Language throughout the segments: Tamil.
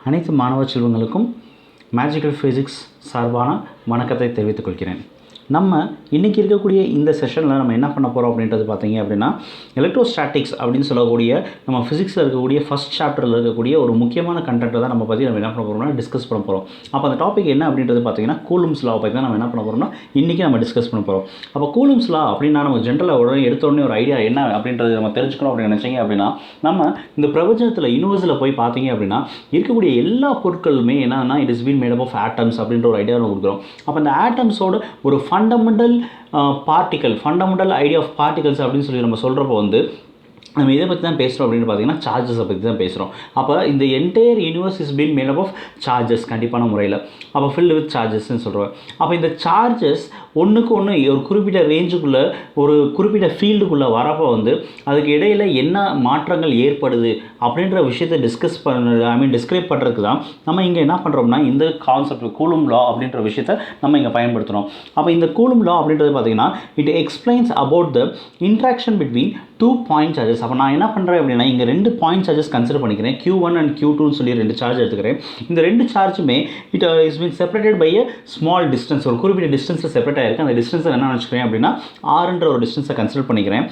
அனைத்து மாணவ செல்வங்களுக்கும் மேஜிக்கல் ஃபிசிக்ஸ் சார்பான வணக்கத்தை தெரிவித்துக் கொள்கிறேன். நம்ம இன்றைக்கி இருக்கக்கூடிய இந்த செஷனில் நம்ம என்ன பண்ண போகிறோம் அப்படின்றது பார்த்தீங்க அப்படின்னா, எலக்ட்ரோஸ்டாட்டிக்ஸ் அப்படின்னு சொல்லக்கூடிய நம்ம ஃபிசிக்ஸில் இருக்கக்கூடிய ஃபஸ்ட் சாப்டரில் இருக்கக்கூடிய ஒரு முக்கியமான கண்டென்ட்டை தான் நம்ம என்ன பண்ண போகிறோம்னா டிஸ்கஸ் பண்ண போகிறோம். அப்போ அந்த டாபிக் என்ன அப்படின்றது பார்த்தீங்கன்னா, கூலும்ஸ் லா பற்றி தான் நம்ம என்ன பண்ண போகிறோம்னா இன்றைக்கி நம்ம டிஸ்கஸ் பண்ண போகிறோம். அப்போ கூலும்ஸ் லா அப்படின்னா நம்ம ஜென்ரலாக உடனே எடுத்தோடனே ஒரு ஐடியா என்ன அப்படின்றது நம்ம தெரிஞ்சுக்கணும் அப்படின்னு நினச்சிங்க அப்படின்னா, நம்ம இந்த பிரபஞ்சத்தில் யூனிவர்ஸில் போய் பார்த்தீங்க அப்படின்னா இருக்கக்கூடிய எல்லா பொருட்களுமே என்னன்னா it is been made up of atoms அப்படின்ற ஒரு ஐடியா நம்ம கொடுக்குறோம். அப்போ அந்த ஆட்டம்ஸோட ஒரு ஃபண்டமெண்டல் ஐடியா ஆஃப் பார்ட்டிகல்ஸ் அப்படின்னு சொல்லி நம்ம சொல்கிறப்போ நம்ம இதை பற்றி தான் பேசுகிறோம் அப்படின்னு பார்த்தீங்கன்னா சார்ஜஸை பற்றி தான் பேசுகிறோம். அப்போ இந்த entire universe is been made up of charges கண்டிப்பான முறையில். அப்போ ஃபில்டு வித் சார்ஜஸ்ன்னு சொல்கிறோம். அப்போ இந்த சார்ஜஸ் ஒன்றுக்கு ஒன்று ஒரு குறிப்பிட்ட ரேஞ்சுக்குள்ளே ஒரு குறிப்பிட்ட ஃபீல்டுக்குள்ளே வரப்போ அதுக்கு இடையில் என்ன மாற்றங்கள் ஏற்படுது அப்படின்ற விஷயத்தை டிஸ்கிரைப் பண்ணுறதுக்கு தான் நம்ம இங்கே என்ன பண்ணுறோம்னா இந்த கான்செப்ட் கூலும் லா அப்படின்ற விஷயத்தை நம்ம இங்கே பயன்படுத்துகிறோம். அப்போ இந்த கூலும் லா அப்படின்றது பார்த்தீங்கன்னா it explains about the interaction between 2 point charges. அப்போ நான் என்ன பண்ணுறேன் அப்படின்னா இங்கே 2 பாயிண்ட் சார்ஜஸ் கன்சிடர் பண்ணிக்கிறேன். Q1 அண்ட் Q2ன்னு சொல்லி 2 சார்ஜ் எடுத்துக்கிறேன். இந்த 2 சார்ஜுமே it is been separated by a small distance. ஒரு குறிப்பிட்ட டிஸ்டன்ஸில் செப்பரேட் ஆகிருக்கு. அந்த டிஸ்டன்ஸை என்ன நினச்சிக்கிறேன் அப்படின்னா ஆர்ன்ற ஒரு டிஸ்டன்ஸை கன்சிடர் பண்ணிக்கிறேன்.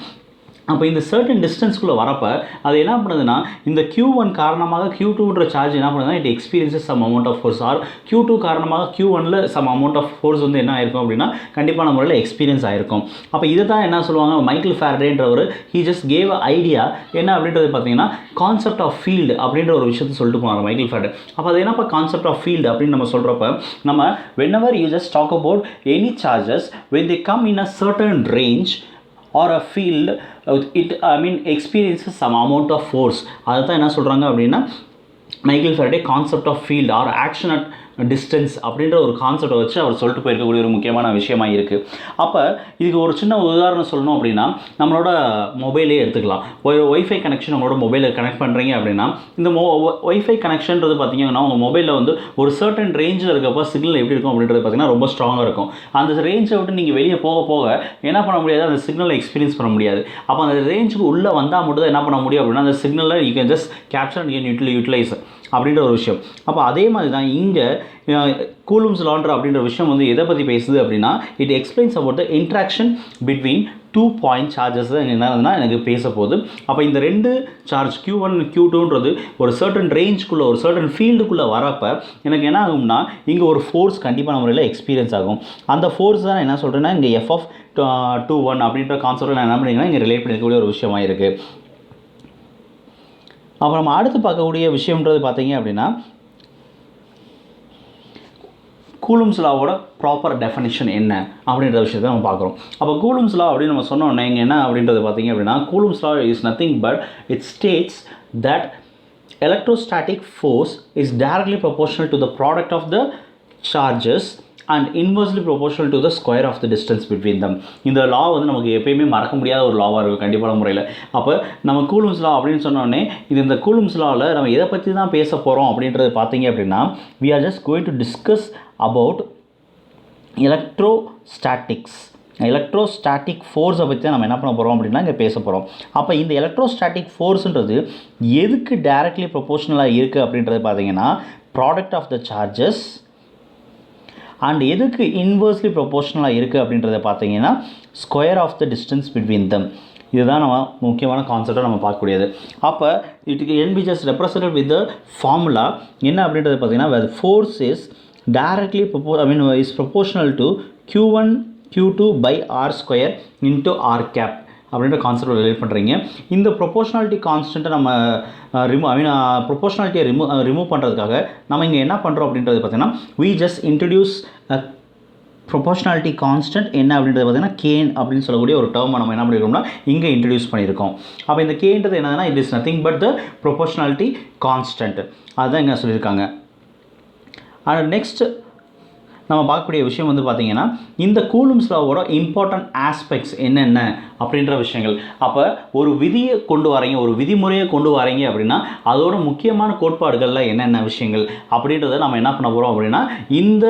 அப்போ இந்த சர்டன் டிஸ்டன்ஸ்குள்ளே வரப்போ அது என்ன பண்ணுதுன்னா இந்த Q1 காரணமாக Q2ன்ற சார்ஜ் என்ன பண்ணுதுன்னா it experiences some amount of force. Or Q2 காரணமாக Q1ல் சம் அமௌண்ட் ஆஃப் ஃபோர்ஸ் என்ன ஆயிருக்கும் அப்படின்னா கண்டிப்பான முறையில் எக்ஸ்பீரியன்ஸ் ஆயிருக்கும். அப்போ இதை தான் என்ன சொல்லுவாங்க மைக்கேல் ஃபாரடேன்றவர் ஹீ ஜஸ்ட் கேவ் ஐடியா என்ன அப்படின்றது பார்த்தீங்கன்னா கான்செப்ட் ஆஃப் ஃபீல்டு அப்படின்ற ஒரு விஷயத்தை சொல்லிட்டு போனாங்க மைக்கேல் ஃபாரடே. அப்போ அது என்னப்பா கான்செப்ட் ஆஃப் ஃபீல்டு அப்படின்னு நம்ம சொல்கிறப்ப நம்ம whenever you just talk about any charges when they come in a certain range or a field experiences some amount of force. அதை தான் என்ன சொல்கிறாங்க அப்படின்னா Michael Faraday concept of field or action at distance அப்படின்ற ஒரு கான்செப்டை வச்சு அவர் சொல்லிட்டு போயிருக்கக்கூடிய ஒரு முக்கியமான விஷயமாக இருக்குது. அப்போ இதுக்கு ஒரு சின்ன உதாரணம் சொல்லணும் அப்படின்னா நம்மளோட மொபைலே எடுத்துக்கலாம். ஒரு ஒய்ஃபை கனெக்ஷன் உங்களோட மொபைலில் கனெக்ட் பண்ணுறீங்க அப்படின்னா இந்த ஒய்ஃபை கனெக்ஷன்றது பார்த்தீங்கன்னா உங்கள் மொபைலில் ஒரு சர்டன் ரேஞ்சில் இருக்கப்போ சிக்னல் எப்படி இருக்கும் அப்படின்றது பார்த்தீங்கன்னா ரொம்ப ஸ்ட்ராங்காக இருக்கும். அந்த ரேஞ்சை விட்டு நீங்கள் வெளியே போக போக என்ன பண்ண முடியாது, அந்த சிக்னலை எக்ஸ்பீரியன்ஸ் பண்ண முடியாது. அப்போ அந்த ரேஞ்சுக்கு உள்ளே வந்தால் மட்டும் தான் என்ன பண்ண முடியும் அப்படின்னா அந்த சிக்னலில் you can just capture and utilise அப்படின்ற ஒரு விஷயம். அப்போ அதே மாதிரி தான் இங்கே கூலும்ஸ் லான்ற அப்படின்ற விஷயம் எதை பற்றி பேசுது அப்படின்னா it explains about the interaction between 2 point charges என்னதுன்னா எனக்கு பேச போகுது. அப்போ இந்த 2 சார்ஜ் Q1 Q2ன்றது ஒரு சர்டன் ரேஞ்சுக்குள்ளே ஒரு சர்டன் ஃபீல்டுக்குள்ளே வரப்போ எனக்கு என்ன ஆகும்னா இங்கே ஒரு ஃபோர்ஸ் கண்டிப்பான முறையில் எக்ஸ்பீரியன்ஸ் ஆகும். அந்த ஃபோர்ஸ் தான் என்ன சொல்கிறேன்னா இங்கே F(21) அப்படின்ற கான்செப்டில் நான் என்ன பண்ணிங்கன்னா இங்கே ரிலேட் பண்ணிக்கக்கூடிய ஒரு விஷயமாக இருக்குது. அப்புறம் நம்ம அடுத்து பார்க்கக்கூடிய விஷயம்ன்றது பார்த்தீங்க அப்படின்னா கூலும்ஸ் லாவோட ப்ராப்பர் டெஃபினிஷன் என்ன அப்படின்ற விஷயத்தை நம்ம பார்க்குறோம். அப்போ கூலும்ஸ் லா அப்படின்னு நம்ம சொன்னோன்னே இங்கே என்ன அப்படின்றது பார்த்தீங்க அப்படின்னா Coulomb's law is nothing but it states that electrostatic force is directly proportional to the product of the charges and inversely proportional to the square of the distance between them. இந்த லா நமக்கு எப்பயுமே மறக்க முடியாத ஒரு லாவாக இருக்கும் கண்டிப்பான முறையில். அப்போ நம்ம கூலும்ஸ் லா அப்படின்னு சொன்னோடனே இந்த கூலும்ஸ் லாவில் நம்ம எதை பற்றி தான் பேச போகிறோம் அப்படின்றது பார்த்தீங்க அப்படின்னா we are just going to discuss about electrostatic ஃபோர்ஸை பற்றி தான் நம்ம என்ன பண்ண போகிறோம் அப்படின்னா இங்கே பேச போகிறோம். அப்போ இந்த எலக்ட்ரோஸ்டாட்டிக் ஃபோர்ஸுன்றது எதுக்கு டைரக்ட்லி ப்ரொபோர்ஷனலாக இருக்குது அப்படின்றது பார்த்தீங்கன்னா product of the charges and எதுக்கு இன்வர்ஸ்லி ப்ரொபோர்ஷனலாக இருக்குது அப்படின்றத பார்த்தீங்கன்னா square of the distance between them. இதுதான் நம்ம முக்கியமான கான்செப்டாக நம்ம பார்க்கக்கூடியது. அப்போ it can be just represented with the formula என்ன அப்படின்றது பார்த்தீங்கன்னா force is directly is proportional to Q1 Q2 by R² into R cap அப்படின்ற கான்செப்ட் ரிலேட் பண்ணுறீங்க. இந்த ப்ரொபோர்ஷனாலிட்டி கான்ஸ்டண்ட்டை நம்ம ப்ரொபோர்ஷனாலிட்டியை ரிமூவ் பண்ணுறதுக்காக நம்ம இங்கே என்ன பண்ணுறோம் அப்படின்றது பார்த்தீங்கன்னா we just introduce a proportionality constant என்ன அப்படின்றது பார்த்தீங்கன்னா கேன் அப்படின்னு சொல்லக்கூடிய ஒரு டேர்மை நம்ம என்ன பண்ணியிருக்கோம்னா இங்கே இன்ட்ரடியூஸ் பண்ணியிருக்கோம். அப்போ இந்த கேன்றது என்னதுன்னா it is nothing but the proportionality constant அதுதான் இங்கே சொல்லியிருக்காங்க. அண்ட் நெக்ஸ்ட் நம்ம பார்க்கக்கூடிய விஷயம் வந்து பார்த்திங்கன்னா இந்த கூலும்ஸ் லாவோட இம்பார்ட்டன்ட் ஆஸ்பெக்ட்ஸ் என்னென்ன அப்படின்ற விஷயங்கள். அப்போ ஒரு விதியை கொண்டு வரீங்க, ஒரு விதிமுறையை கொண்டு வரீங்க அப்படின்னா அதோட முக்கியமான கோட்பாடுகளில் என்னென்ன விஷயங்கள் அப்படின்றத நம்ம என்ன பண்ண போகிறோம் அப்படின்னா இந்த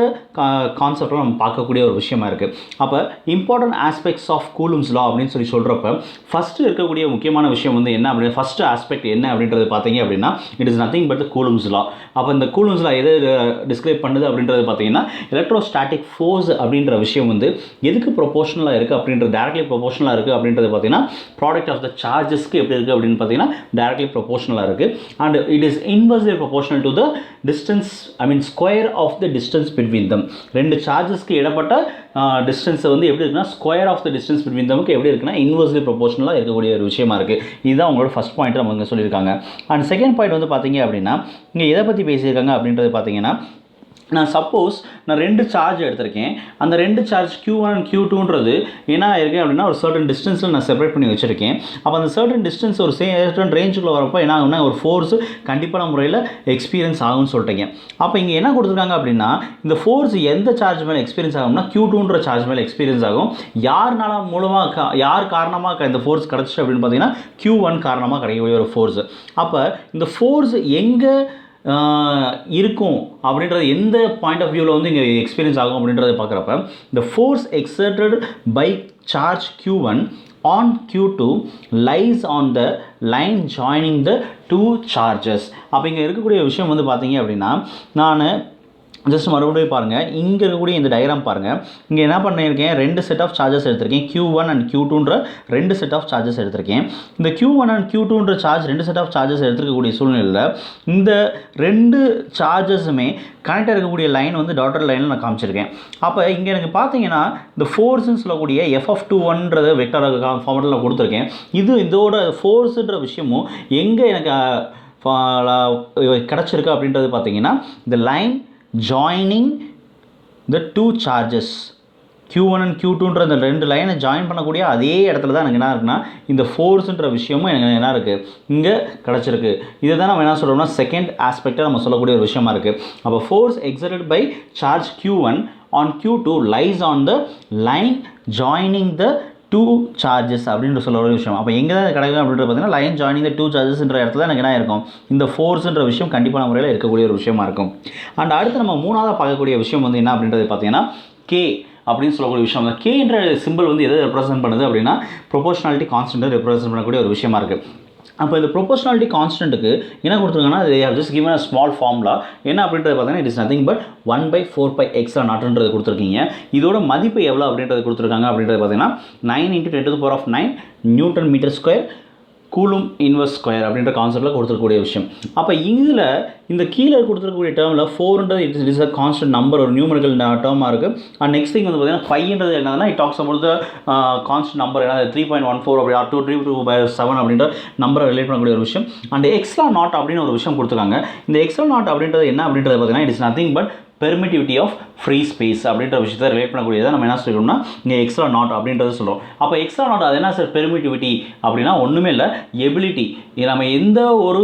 கான்செப்டில் நம்ம பார்க்கக்கூடிய ஒரு விஷயமா இருக்குது. அப்போ important aspects of Coulomb's law அப்படின்னு சொல்கிறப்ப ஃபஸ்ட்டு இருக்கக்கூடிய முக்கியமான விஷயம் வந்து என்ன அப்படின்னா ஃபஸ்ட்டு ஆஸ்பெக்ட் என்ன அப்படின்றது பார்த்தீங்க அப்படின்னா it is nothing but the Coulomb's லா. அப்போ இந்த கூலும்ஸ் லா எதை டிஸ்கிரைப் பண்ணுது அப்படின்றது பார்த்தீங்கன்னா எலக்ட்ரோஸ்டாட்டிக் ஃபோர்ஸ் அப்படின்ற விஷயம் வந்து எதுக்கு ப்ரொபோஷனலாக இருக்குது அப்படின்றது டைரக்ட்லி ப்ரொபோஷனலாக இருக்குது அப்படின்றது பார்த்தீங்கன்னா ப்ராடக்ட் ஆஃப் த சார்ஜஸ்க்கு எப்படி இருக்குது அப்படின்னு பார்த்தீங்கன்னா டைரக்ட்லி ப்ரொபோஷனலாக இருக்குது. And it is inversely proportional to the distance square of the distance between them. ரெண்டு சார்ஜஸ்க்கு இடப்பட்ட டிஸ்டன்ஸை வந்து எப்படி இருக்குன்னா square of the distance between தம்க்கு எப்படி இருக்குன்னா இன்வெர்ஸ்லி ப்ரொபோஷனலாக இருக்கக்கூடிய ஒரு விஷயமா இருக்குது. இதுதான் உங்களோட ஃபஸ்ட் பாயிண்ட் நம்ம இங்கே சொல்லியிருக்காங்க. அண்ட் செகண்ட் பாயிண்ட் வந்து பார்த்தீங்க அப்படின்னா இங்கே எதை பற்றி பேசியிருக்காங்க அப்படின்றது பார்த்தீங்கன்னா நான் சப்போஸ் நான் 2 சார்ஜ் எடுத்திருக்கேன். அந்த 2 சார்ஜ் Q1 அண்ட் Q2ன்றது என்ன ஆயிருக்கு அப்படின்னா ஒரு சர்டன் டிஸ்டன்ஸில் நான் செப்பரேட் பண்ணி வச்சுருக்கேன். அப்போ அந்த சர்டன் டிஸ்டன்ஸ் ஒரு சர்டன் ரேஞ்சுக்குள்ள வரப்போ என்ன ஆகும்னா ஒரு ஃபோர்ஸ் கண்டிப்பான முறையில் எக்ஸ்பீரியன்ஸ் ஆகும்னு சொல்லிட்டீங்க. அப்போ இங்கே என்ன கொடுத்துருக்காங்க அப்படின்னா இந்த ஃபோர்ஸ் எந்த சார்ஜ் மேலே எக்ஸ்பீரியன்ஸ் ஆகும்னா Q2ன்ற சார்ஜ் மேலே எக்ஸ்பீரியன்ஸ் ஆகும். யார் காரணமாக இந்த ஃபோர்ஸ் கிடச்சிச்சு அப்படின்னு பார்த்தீங்கன்னா Q1 காரணமாக கிடைக்கக்கூடிய ஒரு ஃபோர்ஸ். அப்போ இந்த ஃபோர்ஸ் எங்கே இருக்கும் அப்படின்றது எந்த பாயிண்ட் ஆஃப் வியூவில் வந்து இங்கே எக்ஸ்பீரியன்ஸ் ஆகும் அப்படின்றத பார்க்குறப்ப the force exerted by charge Q1 on Q2 lies on the line joining the two charges. அப்போ இங்கே இருக்கக்கூடிய விஷயம் வந்து பார்த்தீங்க அப்படின்னா நான் ஜஸ்ட் மறுபடியும் பாருங்கள், இங்கே இருக்கக்கூடிய இந்த டயக்ராம் பாருங்கள். இங்கே என்ன பண்ணியிருக்கேன், 2 செட் ஆஃப் சார்ஜஸ் எடுத்திருக்கேன். Q1 அண்ட் Q2ன்ற 2 செட் ஆஃப் சார்ஜஸ் எடுத்திருக்கேன். இந்த Q1 அண்ட் Q2ன்ற சார்ஜ் 2 செட் ஆஃப் சார்ஜஸ் எடுத்துருக்கக்கூடிய சூழ்நிலையில் இந்த 2 சார்ஜஸுமே கனெக்டாக இருக்கக்கூடிய லைன் வந்து டாட்டர் லைனில் நான் காமிச்சிருக்கேன். அப்போ இங்கே எனக்கு பார்த்தீங்கன்னா இந்த ஃபோர்ஸ்ன்னு சொல்லக்கூடிய F(1)ன்றது வெக்டர் ஃபார்மெட்டில் நான் கொடுத்துருக்கேன். இதோட ஃபோர்ஸுன்ற விஷயமும் எங்கே எனக்கு கிடச்சிருக்கு அப்படின்றது பார்த்தீங்கன்னா இந்த line joining the two charges Q1 and Q2ன்ற அந்த 2 லைனை ஜாயின் பண்ணக்கூடிய அதே இடத்துல தான் எனக்கு என்ன இருக்குன்னா இந்த ஃபோர்ஸுன்ற விஷயமும் எனக்கு என்ன இருக்குது இங்கே கிடச்சிருக்கு. இதை தான் நம்ம என்ன சொல்கிறோம்னா செகண்ட் ஆஸ்பெக்டாக நம்ம சொல்லக்கூடிய ஒரு விஷயமா இருக்குது. அப்போ force exerted by charge Q1 on Q2 lies on the line joining the 2 charges அப்படின்ற சொல்ல ஒரு விஷயம். அப்போ எங்கே தான் கிடைக்கும் அப்படின்றது பார்த்தீங்கன்னா லைன் ஜாயினிங் த 2 சார்ஜஸ்ன்ற இடத்துல எனக்கு என்ன இருக்கும் இந்த ஃபோர்ஸ்ன்ற விஷயம் கண்டிப்பான முறையில் இருக்கக்கூடிய ஒரு விஷயமா இருக்கும். அண்ட் அடுத்து நம்ம மூணாவதாக பார்க்கக்கூடிய விஷயம் வந்து என்ன அப்படின்றது பார்த்தீங்கன்னா K அப்படின்னு சொல்லக்கூடிய விஷயம். அந்த Kன்ற சிம்பிள் வந்து எதை ரெப்ரசென்ட் பண்ணுது அப்படின்னா ப்ரொபோஷனாலிட்டி கான்ஸ்டன்ட்டை ரெப்ரசென்ட் பண்ணக்கூடிய ஒரு விஷயமா இருக்குது. அப்போ இந்த ப்ரொபோஷனாலிட்டி கான்ஸ்டன்ட்டுக்கு என்ன கொடுத்துருக்காங்கன்னா they have just given a small formula. என்ன அப்படின்றது பார்த்தீங்கன்னா it is nothing but 1/4π(x)0ன்றது கொடுத்துருக்கீங்க. இதோட மதிப்பு எவ்வளோ அப்படின்றது கொடுத்துருக்காங்க அப்படின்றது பார்த்தீங்கன்னா 9 × 10⁻⁹ newton metre square coulomb inverse square அப்படின்ற கான்செப்டில் கொடுத்துருக்கக்கூடிய விஷயம். அப்போ இதில் இந்த கீழே கொடுத்துருக்கக்கூடிய டேர்மில் 4ன்றது it is a constant number, ஒரு நியூமரிக்கல் டேர்மாக இருக்குது. அண்ட் நெக்ஸ்ட் திங் வந்து பார்த்தீங்கன்னா 5ன்றது என்னதுன்னா it talks about the constant number, ஏன்னா 3.14 அப்படி 232/7 அப்படின்ற நம்பரை ரிலேட் பண்ணக்கூடிய ஒரு விஷயம். அண்ட் எக்ஸ்ட்ரா0 அப்படின்னு ஒரு விஷயம் கொடுத்துருக்காங்க. இந்த எக்ஸ்ட்ரா0 அப்படின்றது என்ன அப்படின்றது பார்த்தீங்கன்னா it is nothing but permittivity of free space அப்படின்ற விஷயத்தை ரிலேட் பண்ணக்கூடியதை நம்ம என்ன சொல்லிடும்னா இங்கே எக்ஸ்ட்ரா0 அப்படின்றது சொல்கிறோம். அப்போ எக்ஸ்ட்ரா0 அது என்ன சார் பெர்மிட்டிவிட்டி அப்படின்னா ஒன்றுமே இல்லை, எபிலிட்டி. நம்ம எந்த ஒரு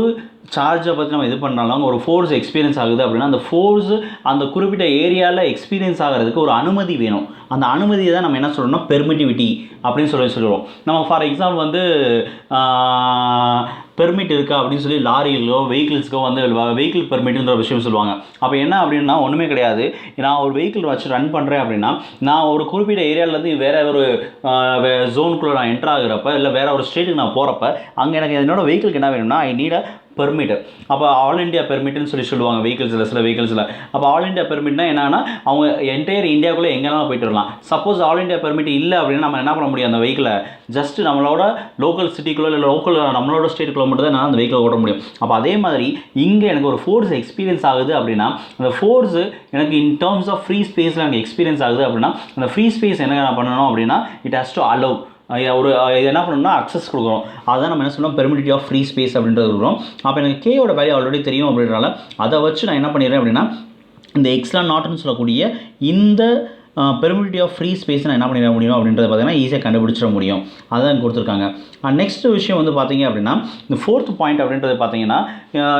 சார்ஜை பற்றி நம்ம இது பண்ணாலும் ஒரு ஃபோர்ஸ் எக்ஸ்பீரியன்ஸ் ஆகுது அப்படின்னா அந்த ஃபோர்ஸ் அந்த குறிப்பிட்ட ஏரியாவில் எக்ஸ்பீரியன்ஸ் ஆகிறதுக்கு ஒரு அனுமதி வேணும். அந்த அனுமதியை தான் நம்ம என்ன சொல்கிறோம்னா பெர்மிட்டிவிட்டி அப்படின்னு சொல்லுவோம். நம்ம ஃபார் எக்ஸாம்பிள் வந்து பெர்மிட் இருக்கா அப்படின்னு சொல்லி லாரியிலோ வெஹிக்கிள்ஸ்க்கோ வந்து வெஹிக்கிள் பெர்மிட்ன்ற விஷயம் சொல்லுவாங்க. அப்போ என்ன அப்படின்னா ஒன்றுமே கிடையாது. நான் ஒரு வெஹிக்கிள் வச்சு ரன் பண்ணுறேன் அப்படின்னா நான் ஒரு குறிப்பிட்ட ஏரியாவிலேருந்து வேறு ஒரு ஜோனுக்குள்ளே நான் என்ட்ரு ஆகிறப்ப இல்லை வேறு ஒரு ஸ்டேட்டுக்கு நான் போகிறப்ப அங்கே எனக்கு என்னோடய வெஹிக்கிளுக்கு என்ன வேணும்னா ஐ நீட் அ பெர்மிட். அப்போ ஆல் இண்டியா பெர்மிட்னு சொல்லுவாங்க வெஹிக்கிள்ஸில், சில வெஹிக்கிள்ஸில். அப்போ ஆல் இண்டியா பெர்மிட்னா என்னன்னா அவங்க என்டையர் இந்தியாவுக்குள்ளே எங்கேனாலும் போயிட்டு வரலாம். சப்போஸ் ஆல் இண்டியா பெர்மிட் இல்லை அப்படின்னா நம்ம என்ன பண்ண முடியும், அந்த வெஹிக்கிளை ஜஸ்ட் நம்மளோட லோக்கல் சிட்டிக்குள்ளே இல்லை லோக்கல் நம்மளோட ஸ்டேட்டுக்குள்ளே மட்டும் தான் நான் அந்த வெஹிக்கிளை ஓட்ட முடியும். அப்போ அதே மாதிரி இங்கே எனக்கு ஒரு ஃபோர்ஸ் எக்ஸ்பீரியன்ஸ் ஆகுது அப்படின்னா அந்த ஃபோர்ஸு எனக்கு இன் டேர்ம்ஸ் ஆஃப் ஃப்ரீ ஸ்பேஸில் எனக்கு எக்ஸ்பீரியன்ஸ் ஆகுது அப்படின்னா அந்த ஃப்ரீ ஸ்பேஸ் என்ன நான் பண்ணணும் அப்படின்னா இட் ஹேஸ் டு அலோவ் ஒரு இது என்ன பண்ணணும்னா அக்சஸ் கொடுக்குறோம். அதுதான் நம்ம என்ன சொன்னோம் பெர்மிட்டிவிட்டி ஆஃப் ஃப்ரீ ஸ்பேஸ் அப்படின்றது கொடுக்குறோம். அப்போ எனக்கு கேயோட வேல்யூ ஆல்ரெடி தெரியும் அப்படின்றனால அதை வச்சு நான் என்ன பண்ணிடுறேன் அப்படின்னா இந்த எக்ஸ்ட்ரா0ன்னு சொல்லக்கூடிய இந்த பெர்மிட்டிவிட்டி ஆஃப் ஃப்ரீ ஸ்பேஸ் நான் என்ன பண்ணிட முடியும் அப்படின்றத பார்த்தீங்கன்னா ஈஸியாக கண்டுபிடிச்சிட முடியும். அதுதான் கொடுத்துருக்காங்க. நெக்ஸ்ட் விஷயம் வந்து பார்த்தீங்க அப்படின்னா இந்த 4th பாயிண்ட் அப்படின்றது பார்த்தீங்கன்னா